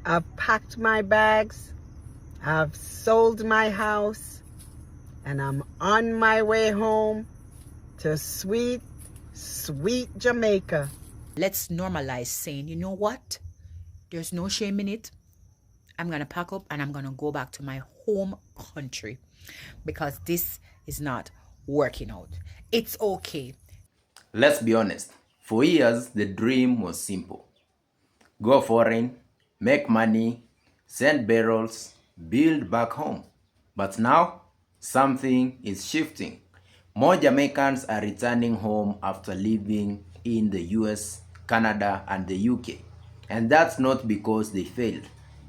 I've packed my bags, I've sold my house, and I'm on my way home to sweet, sweet Jamaica. Let's normalize saying, you know what? There's no shame in it. I'm going to pack up and I'm going to go back to my home country because this is not working out. It's okay. Let's be honest. For years, the dream was simple. Go foreign, make money, send barrels, build back home. But now, something is shifting. More Jamaicans are returning home after living in the US, Canada, and the UK. And that's not because they failed,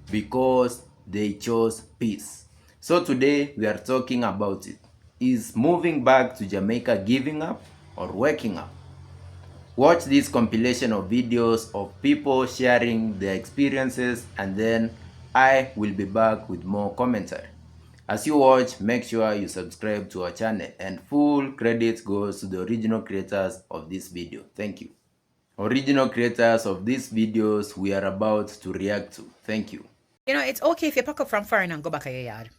because they chose peace. So today, we are talking about it. Is moving back to Jamaica giving up or waking up? Watch this compilation of videos of people sharing their experiences, and then I will be back with more commentary. As you watch, make sure you subscribe to our channel, and full credit goes to the original creators of this video. Thank you. Original creators of these videos we are about to react to. Thank you. You know, it's okay if you pack up from foreign and go back to your yard.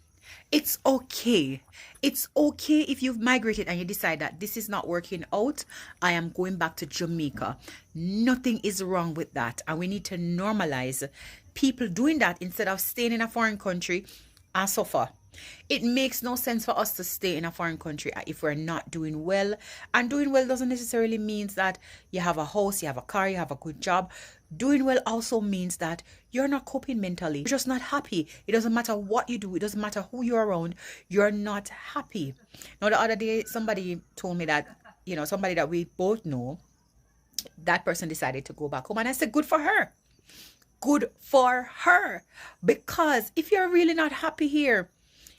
It's okay. It's okay if you've migrated and you decide that this is not working out. I am going back to Jamaica. Nothing is wrong with that. And we need to normalize people doing that instead of staying in a foreign country and suffer. It makes no sense for us to stay in a foreign country if we're not doing well. And doing well doesn't necessarily mean that you have a house, you have a car, you have a good job. Doing well also means that you're not coping mentally. You're just not happy. It doesn't matter what you do. It doesn't matter who you're around. You're not happy. Now, the other day, somebody told me that, you know, somebody that we both know, that person decided to go back home. And I said, good for her. Good for her. Because if you're really not happy here,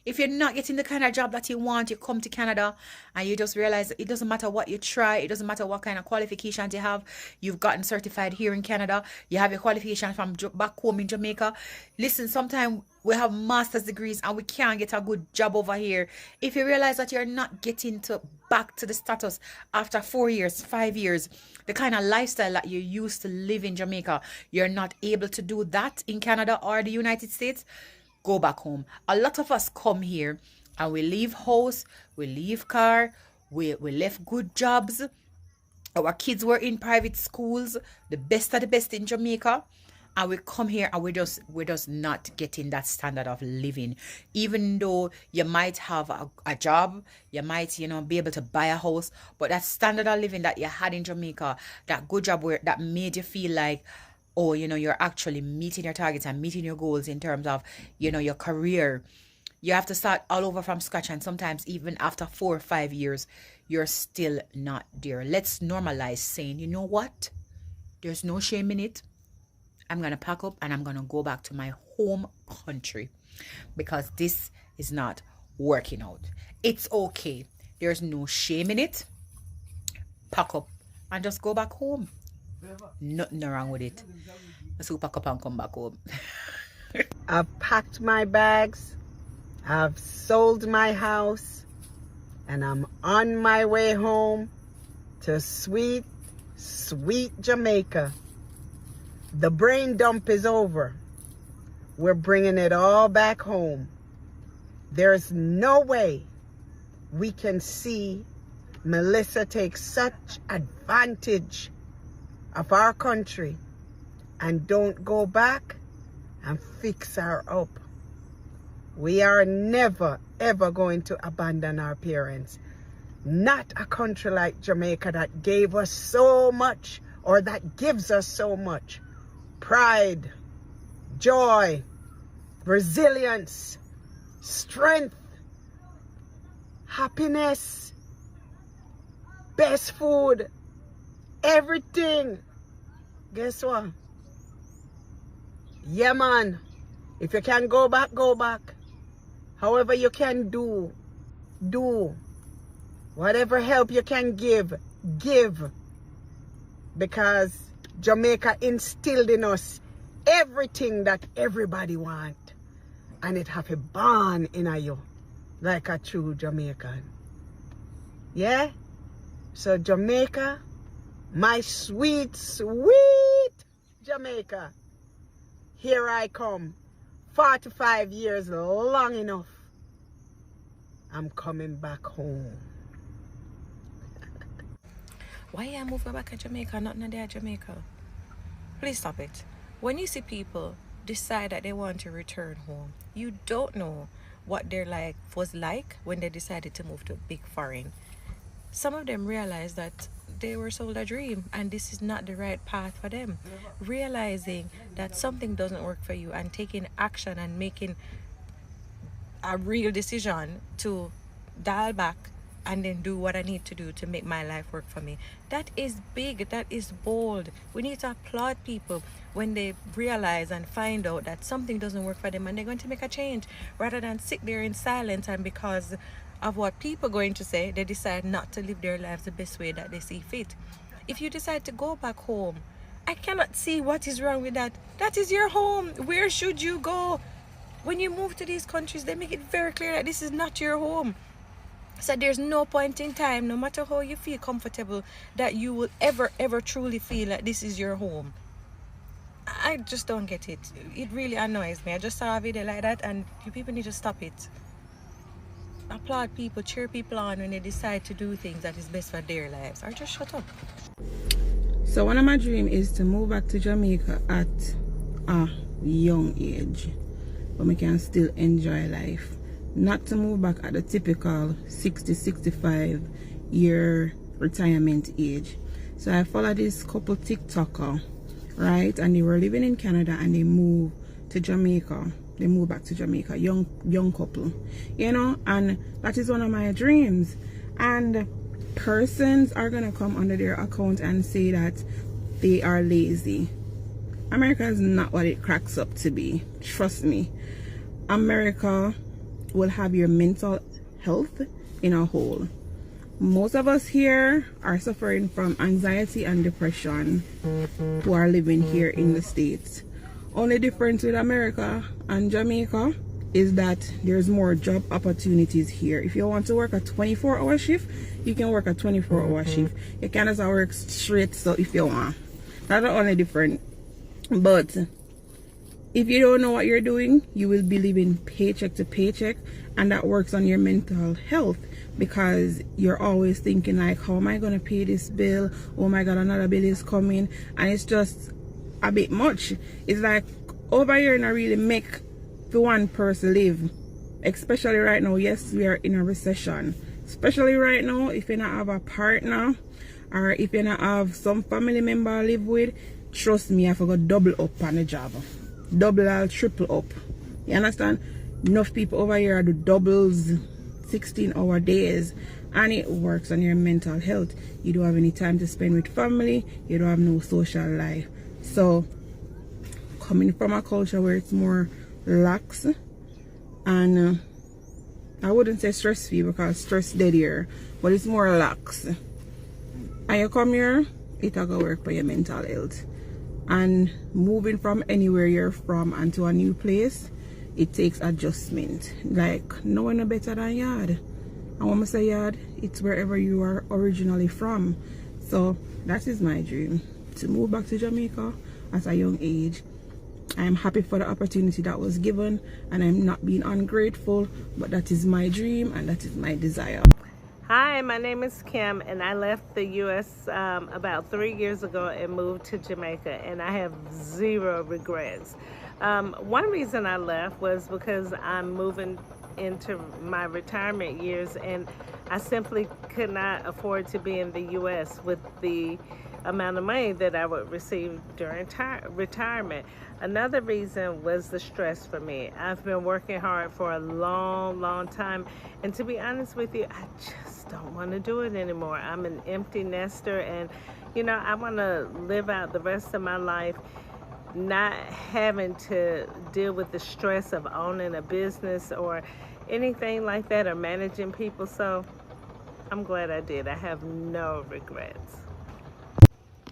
if you're not getting the kind of job that you want, you come to Canada and you just realize it doesn't matter what you try. It doesn't matter what kind of qualifications you have. You've gotten certified here in Canada. You have your qualification from back home in Jamaica. Listen, sometimes we have master's degrees and we can't get a good job over here. If you realize that you're not getting back to the status after 4 years, 5 years, the kind of lifestyle that you used to live in Jamaica, you're not able to do that in Canada or the United States, go back home. A lot of us come here and we leave house, we leave car, we left good jobs. Our kids were in private schools, the best of the best in Jamaica. And we come here and we're just not getting that standard of living. Even though you might have a job, you might, you know, be able to buy a house, but that standard of living that you had in Jamaica, that good job where that made you feel like, oh, you know, you're actually meeting your targets and meeting your goals in terms of, you know, your career. You have to start all over from scratch. And sometimes even after 4 or 5 years, you're still not there. Let's normalize saying, you know what? There's no shame in it. I'm going to pack up and I'm going to go back to my home country because this is not working out. It's okay. There's no shame in it. Pack up and just go back home. Nothing wrong with it. So pack up and come back home. I've packed my bags, I've sold my house, and I'm on my way home to sweet, sweet Jamaica. The brain dump is over. We're bringing it all back home. There's no way we can see Melissa take such advantage of our country and don't go back and fix her up. We are never ever going to abandon our parents. Not a country like Jamaica that gave us so much, or that gives us so much. Pride, joy, resilience, strength, happiness, best food, everything. Guess what? Yeah, man. If you can go back, go back. However you can do. Whatever help you can give. Because Jamaica instilled in us everything that everybody want. And it have a born in you. Like a true Jamaican. Yeah? So Jamaica, my sweet, sweet Jamaica. Here I come. 45 years, long enough. I'm coming back home. Why you move back to Jamaica, not there Jamaica? Please stop it. When you see people decide that they want to return home, you don't know what their life was like when they decided to move to a big foreign. Some of them realize that they were sold a dream and this is not the right path for them. Realizing that something doesn't work for you and taking action and making a real decision to dial back and then do what I need to do to make my life work for me. That is big, that is bold. We need to applaud people when they realize and find out that something doesn't work for them and they're going to make a change, rather than sit there in silence and because of what people are going to say, they decide not to live their lives the best way that they see fit. If you decide to go back home, I cannot see what is wrong with that. That is your home. Where should you go? When you move to these countries, they make it very clear that this is not your home. So there's no point in time, no matter how you feel comfortable, that you will ever truly feel like this is your home. I just don't get it. It really annoys me. I just saw a video like that and you people need to stop it. Applaud people, cheer people on when they decide to do things that is best for their lives, or just shut up. So one of my dreams is to move back to Jamaica at a young age, but we can still enjoy life. Not to move back at the typical 60-65 year retirement age. So I follow this couple TikToker, right? And they were living in Canada and they moved to Jamaica. They moved back to Jamaica, young couple, you know, and that is one of my dreams. And persons are gonna come under their account and say that they are lazy. America is not what it cracks up to be. Trust me. America will have your mental health in a whole. Most of us here are suffering from anxiety and depression who are living here in the States. Only difference with America and Jamaica is that there's more job opportunities here. If you want to work a 24-hour shift, you can work a 24-hour shift. You can just work straight so if you want. That's the only difference. But if you don't know what you're doing, you will be living paycheck to paycheck, and that works on your mental health because you're always thinking like, how am I going to pay this bill? Oh my God, another bill is coming, and it's just a bit much. It's like over here not really make the one person live, especially right now. Yes, we are in a recession, especially right now. If you not have a partner or if you not have some family member live with, trust me, I forgot double up on the job, double or triple up. You understand? Enough people over here do doubles, 16-hour days, and it works on your mental health. You don't have any time to spend with family, you don't have no social life. So coming from a culture where it's more lax and I wouldn't say stress free because stress dead here, but it's more lax, and you come here, it will go work for your mental health. And moving from anywhere you're from and to a new place, it takes adjustment. Like no one better than yard. And when I say yard, it's wherever you are originally from. So that is my dream, to move back to Jamaica at a young age. I am happy for the opportunity that was given, and I'm not being ungrateful, but that is my dream and that is my desire. Hi, my name is Kim, and I left the U.S. About 3 years ago and moved to Jamaica, and I have zero regrets. One reason I left was because I'm moving into my retirement years, and I simply could not afford to be in the U.S. with the amount of money that I would receive during retirement. Another reason was the stress for me. I've been working hard for a long time, and to be honest with you, I just don't want to do it anymore. I'm an empty nester, and you know, I want to live out the rest of my life not having to deal with the stress of owning a business or anything like that, or managing people. So I'm glad I did. I have no regrets.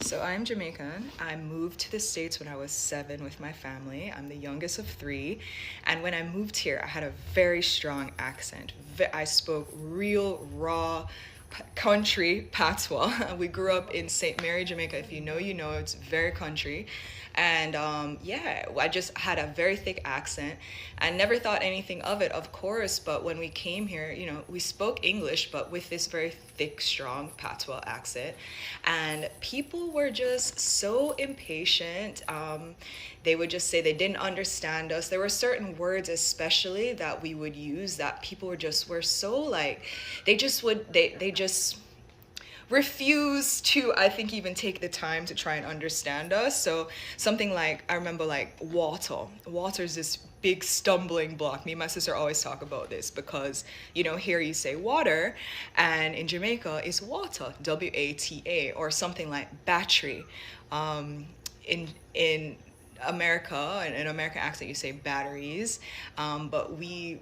So I'm Jamaican. I moved to the States when I was 7 with my family. I'm the youngest of 3. And when I moved here, I had a very strong accent. I spoke real, raw, country patois. We grew up in St. Mary, Jamaica. If you know, you know, it's very country. And yeah, I just had a very thick accent. I never thought anything of it, of course, but when we came here, you know, we spoke English, but with this very thick, strong patois accent. And people were just so impatient. They would just say they didn't understand us. There were certain words, especially, that we would use that people were so like, they just refuse to, I think, even take the time to try and understand us. So something like, I remember like water. Water is this big stumbling block. Me and my sister always talk about this because, you know, here you say water, and in Jamaica it's water, WATA, or something like battery. In America, in an American accent, you say batteries, but we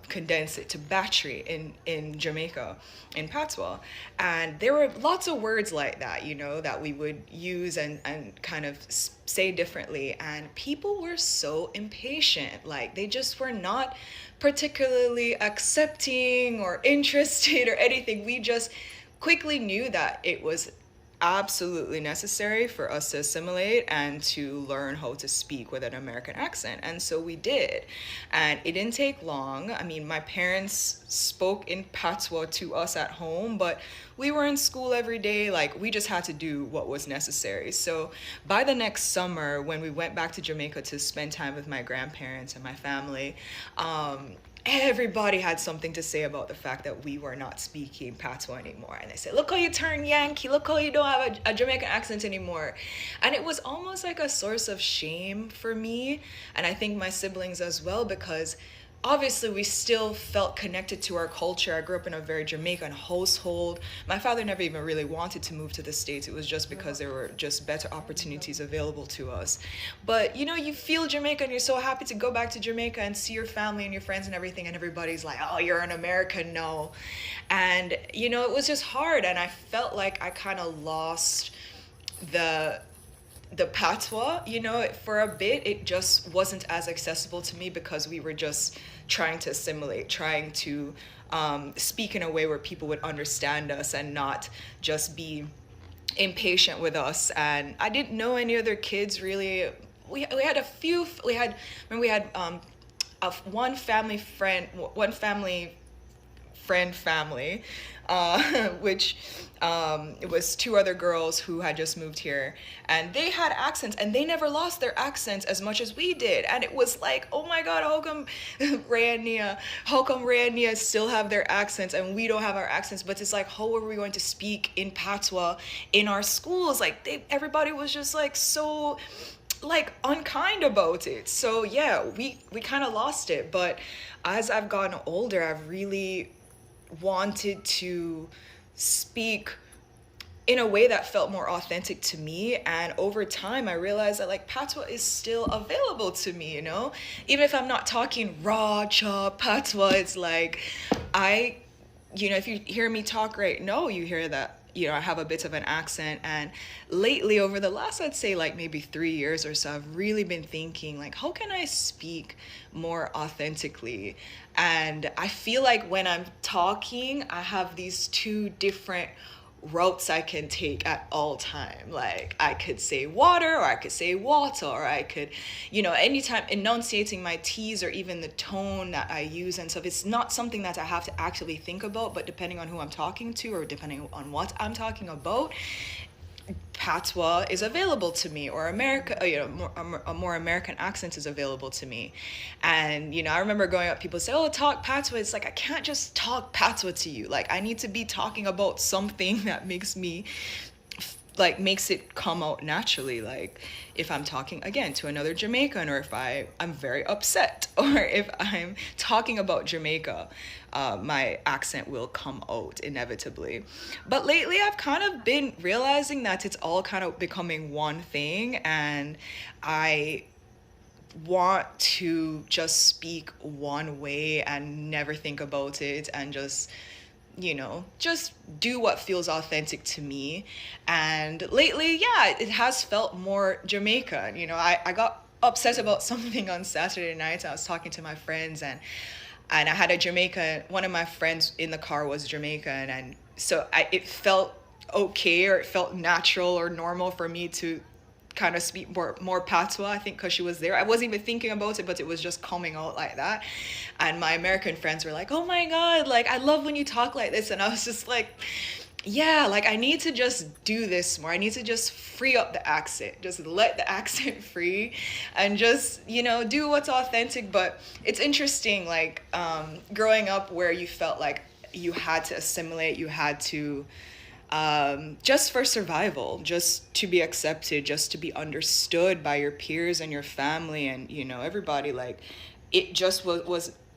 condense it to battery in Jamaica, in patois. And there were lots of words like that, you know, that we would use and kind of say differently. And people were so impatient. Like, they just were not particularly accepting or interested or anything. We just quickly knew that it was absolutely necessary for us to assimilate and to learn how to speak with an American accent. And so we did. And it didn't take long. I mean, my parents spoke in patois to us at home, but we were in school every day. Like, we just had to do what was necessary. So by the next summer, when we went back to Jamaica to spend time with my grandparents and my family, everybody had something to say about the fact that we were not speaking patois anymore. And they said, look how you turn Yankee, look how you don't have a Jamaican accent anymore. And it was almost like a source of shame for me, and I think my siblings as well, because obviously we still felt connected to our culture. I grew up in a very Jamaican household. My father never even really wanted to move to the States. It was just because there were just better opportunities available to us. But, you know, you feel Jamaican, you're so happy to go back to Jamaica and see your family and your friends and everything, and everybody's like, oh, you're an American now. And, you know, it was just hard, and I felt like I kind of lost the patois, you know. For a bit it just wasn't as accessible to me because we were just trying to assimilate, trying to speak in a way where people would understand us and not just be impatient with us. And I didn't know any other kids really. We had a few. We had one family family, which it was two other girls who had just moved here, and they had accents, and they never lost their accents as much as we did. And it was like, oh my God, how come Ray and Nia still have their accents and we don't have our accents? But it's like, how are we going to speak in patois in our schools? Like, everybody was just like so like unkind about it. So yeah, we kind of lost it. But as I've gotten older, I've really wanted to speak in a way that felt more authentic to me. And over time I realized that like patois is still available to me, you know, even if I'm not talking raw chop patois. It's like, you know, if you hear me talk right now, you hear that, you know, I have a bit of an accent. And lately, over the last, I'd say like maybe 3 years or so, I've really been thinking like, how can I speak more authentically? And I feel like when I'm talking, I have these two different routes I can take at all time. Like, I could say water, or I could say water, or I could, you know, anytime enunciating my T's or even the tone that I use and stuff. It's not something that I have to actually think about, but depending on who I'm talking to or depending on what I'm talking about, patois is available to me, or a more American accent is available to me. And, you know, I remember growing up, people say, oh, talk patois. It's like, I can't just talk patois to you. Like, I need to be talking about something that makes it come out naturally. Like, if I'm talking again to another Jamaican, or if I'm very upset, or if I'm talking about Jamaica, my accent will come out inevitably. But lately I've kind of been realizing that it's all kind of becoming one thing, and I want to just speak one way and never think about it, and just, you know, just do what feels authentic to me. And lately, yeah, it has felt more Jamaican. You know, I got upset about something on Saturday night. I was talking to my friends, and I had a Jamaican, one of my friends in the car was Jamaican, and so it felt okay, or it felt natural or normal for me to kind of speak more patois, I think, because she was there. I wasn't even thinking about it, but it was just coming out like that. And my American friends were like, oh my God, like, I love when you talk like this. And I was just like, yeah, like, I need to just do this more. I need to just free up the accent, just let the accent free, and just, you know, do what's authentic. But it's interesting, like, growing up where you felt like you had to assimilate, you had to, just for survival, just to be accepted, just to be understood by your peers and your family and, you know, everybody. Like, it just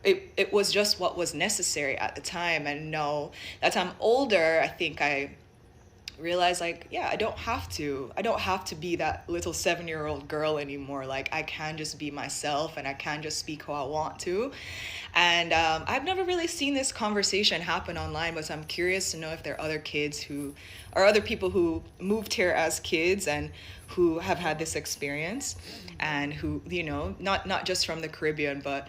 it was just what was necessary at the time. And no, that I'm older, I think I realize, like, yeah, I don't have to be that little 7-year-old girl anymore. Like, I can just be myself, and I can just speak how I want to. And I've never really seen this conversation happen online, but I'm curious to know if there are other kids who or other people who moved here as kids and who have had this experience, and who, you know, not just from the Caribbean, but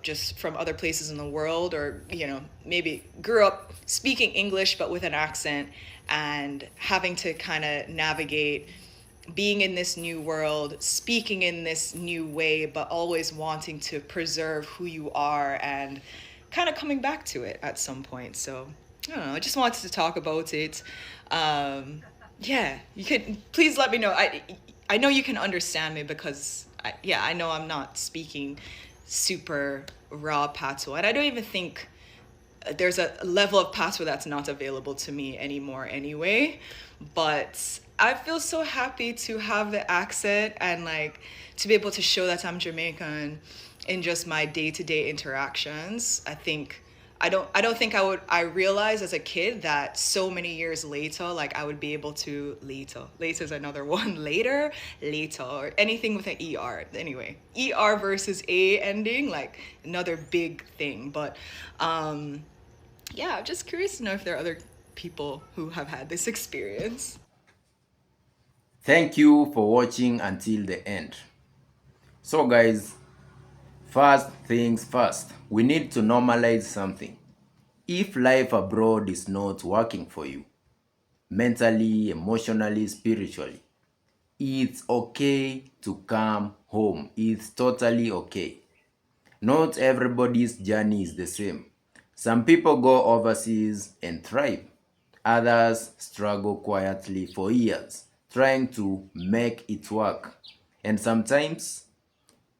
just from other places in the world, or, you know, maybe grew up speaking English but with an accent, and having to kind of navigate being in this new world, speaking in this new way, but always wanting to preserve who you are, and kind of coming back to it at some point. So I don't know, I just wanted to talk about it. Yeah, you could please let me know. I know you can understand me, because I know I'm not speaking super raw patois, and I don't even think there's a level of patois that's not available to me anymore anyway. But I feel so happy to have the accent, and, like, to be able to show that I'm Jamaican in just my day-to-day interactions. I don't think I realized as a kid that so many years later, like, I would be able to later is another one, later, or anything with an ER. Anyway, ER versus A ending, like, another big thing. But yeah, I'm just curious to know if there are other people who have had this experience. Thank you for watching until the end. So guys, first things first, we need to normalize something. If life abroad is not working for you, mentally, emotionally, spiritually, it's okay to come home. It's totally okay. Not everybody's journey is the same. Some people go overseas and thrive. Others struggle quietly for years, trying to make it work. And sometimes,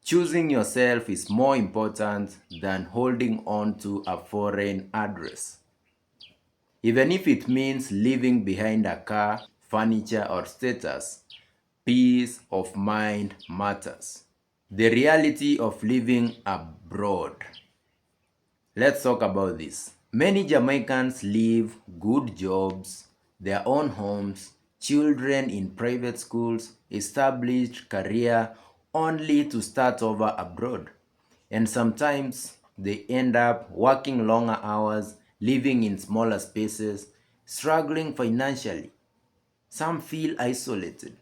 choosing yourself is more important than holding on to a foreign address. Even if it means leaving behind a car, furniture, or status, peace of mind matters. The reality of living abroad. Let's talk about this. Many Jamaicans leave good jobs, their own homes, children in private schools, established career, only to start over abroad. And sometimes they end up working longer hours, living in smaller spaces, struggling financially. Some feel isolated.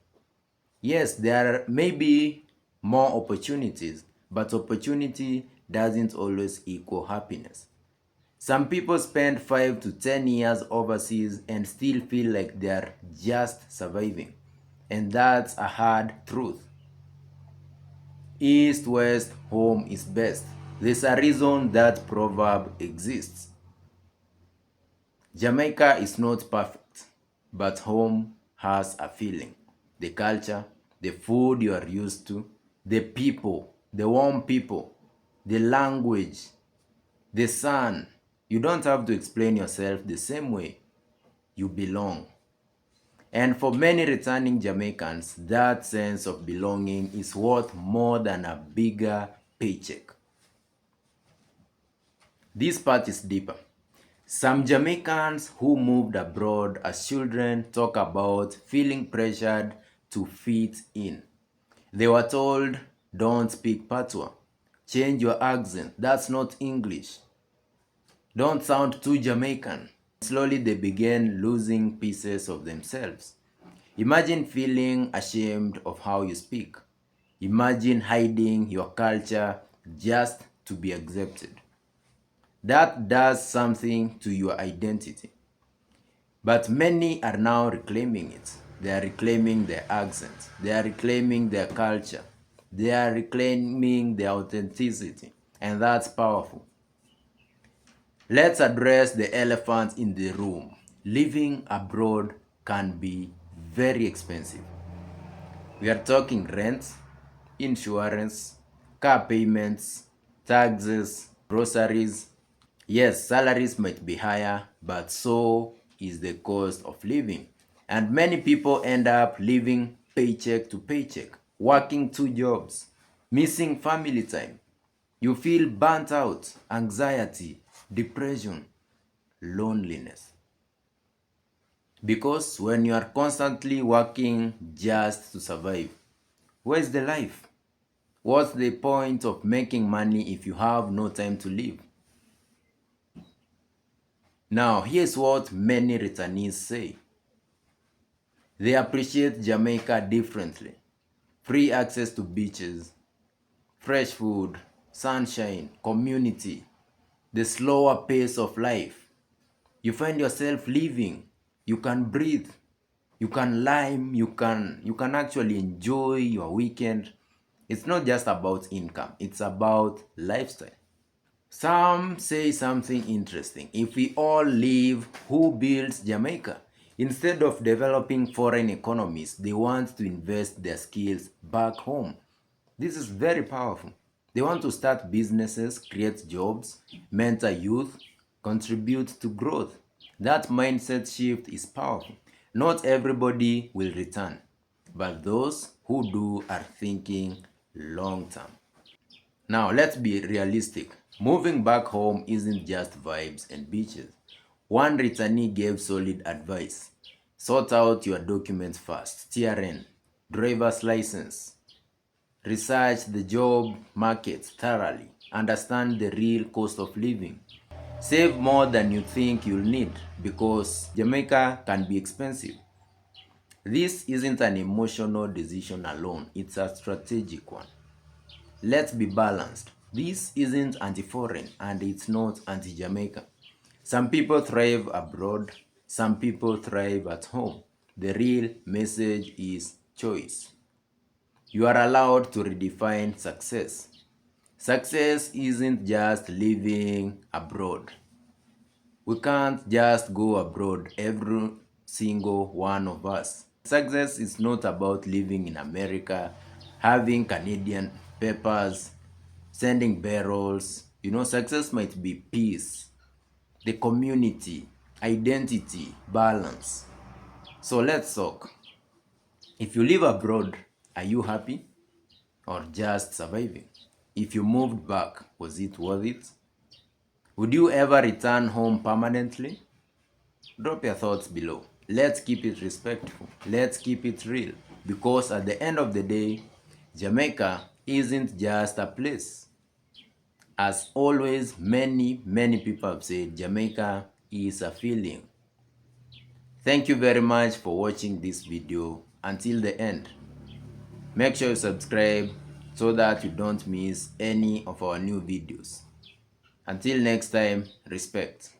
Yes, there may be more opportunities, but opportunity doesn't always equal happiness. Some people spend 5 to 10 years overseas and still feel like they're just surviving. And that's a hard truth. East, west, home is best. There's a reason that proverb exists. Jamaica is not perfect, but home has a feeling. The culture, the food you are used to, the people, the warm people, the language, the sun. You don't have to explain yourself the same way. You belong. And for many returning Jamaicans, that sense of belonging is worth more than a bigger paycheck. This part is deeper. Some Jamaicans who moved abroad as children talk about feeling pressured to fit in. They were told, don't speak patois, change your accent, that's not English, don't sound too Jamaican. Slowly they began losing pieces of themselves. Imagine feeling ashamed of how you speak. Imagine hiding your culture just to be accepted. That does something to your identity. But many are now reclaiming it. They are reclaiming their accents. They are reclaiming their culture. They are reclaiming their authenticity. And that's powerful. Let's address the elephant in the room. Living abroad can be very expensive. We are talking rent, insurance, car payments, taxes, groceries. Yes, salaries might be higher, but so is the cost of living. And many people end up living paycheck to paycheck, working two jobs, missing family time. You feel burnt out, anxiety, depression, loneliness. Because when you are constantly working just to survive, where's the life? What's the point of making money if you have no time to live? Now, here's what many returnees say. They appreciate Jamaica differently. Free access to beaches, fresh food, sunshine, community, the slower pace of life. You find yourself living. You can breathe. You can lime. You can actually enjoy your weekend. It's not just about income. It's about lifestyle. Some say something interesting. If we all leave, who builds Jamaica? Instead of developing foreign economies, they want to invest their skills back home. This is very powerful. They want to start businesses, create jobs, mentor youth, contribute to growth. That mindset shift is powerful. Not everybody will return, but those who do are thinking long term. Now, let's be realistic. Moving back home isn't just vibes and beaches. One returnee gave solid advice. Sort out your documents first. TRN, driver's license. Research the job market thoroughly. Understand the real cost of living. Save more than you think you'll need because Jamaica can be expensive. This isn't an emotional decision alone, it's a strategic one. Let's be balanced. This isn't anti-foreign and it's not anti-Jamaica. Some people thrive abroad, some people thrive at home. The real message is choice. You are allowed to redefine success. Success isn't just living abroad. We can't just go abroad, every single one of us. Success is not about living in America, having Canadian papers, sending barrels. Success might be peace, the community, identity, balance. So let's talk. If you live abroad, are you happy or just surviving? If you moved back, was it worth it? Would you ever return home permanently? Drop your thoughts below. Let's keep it respectful. Let's keep it real. Because at the end of the day, Jamaica isn't just a place. As always, many people have said Jamaica is a feeling. Thank you very much for watching this video until the end. Make sure you subscribe so that you don't miss any of our new videos. Until next time, respect.